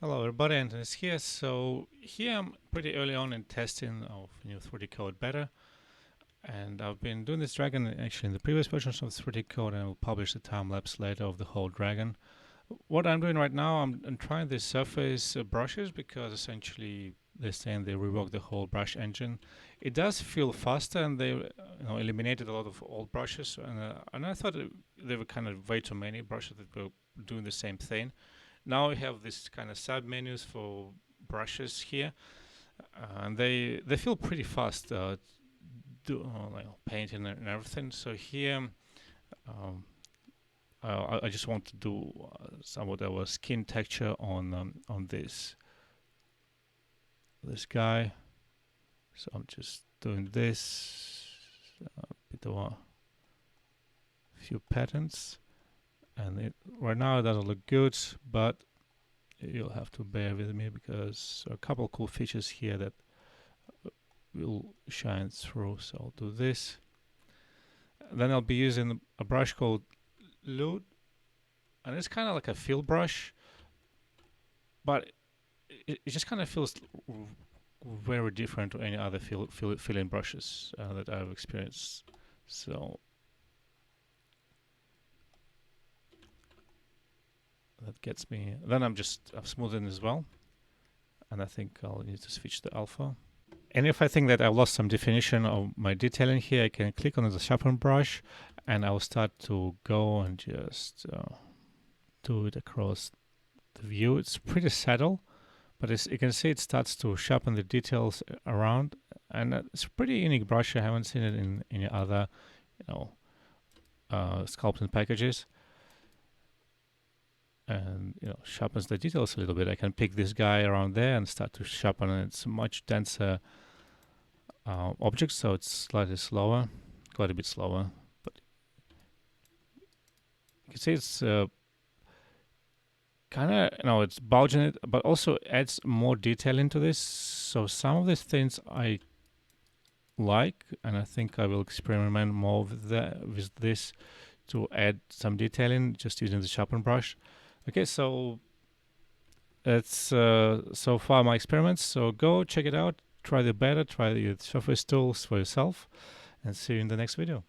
Hello everybody, Anthony's here. So here I'm pretty early on in testing of new 3D Code Beta, and I've been doing this dragon actually in the previous versions of 3D Code, and I will publish the time lapse later of the whole dragon. What I'm doing right now, I'm trying the surface brushes because essentially they're saying they reworked the whole brush engine. It does feel faster, and they eliminated a lot of old brushes, and I thought there were kind of way too many brushes that were doing the same thing. Now we have this kind of sub menus for brushes here, and they feel pretty fast, painting and everything. So here, um, I just want to do somewhat of a skin texture on this guy. So I'm just doing this, a bit of a few patterns, and right now it doesn't look good, but you'll have to bear with me because there are a couple cool features here that will shine through. So I'll do this. Then I'll be using a brush called Lute, and it's kind of like a fill brush, but it just kind of feels very different to any other fill-in brushes that I've experienced. So that gets me. Then I'm smoothing as well, and I think I'll need to switch to alpha. And if I think that I've lost some definition of my detailing here, I can click on the sharpen brush, and I'll start to go and just do it across the view. It's pretty subtle, but you can see it starts to sharpen the details around, and it's a pretty unique brush. I haven't seen it in any other, sculpting packages, and sharpens the details a little bit. I can pick this guy around there and start to sharpen, and it's much denser object, so it's slightly slower, quite a bit slower. But you can see it's kind of it's bulging it, but also adds more detail into this. So some of these things I like, and I think I will experiment more with this to add some detailing just using the sharpen brush. Okay, so that's so far my experiments. So go check it out, try the beta, try the surface tools for yourself, and see you in the next video.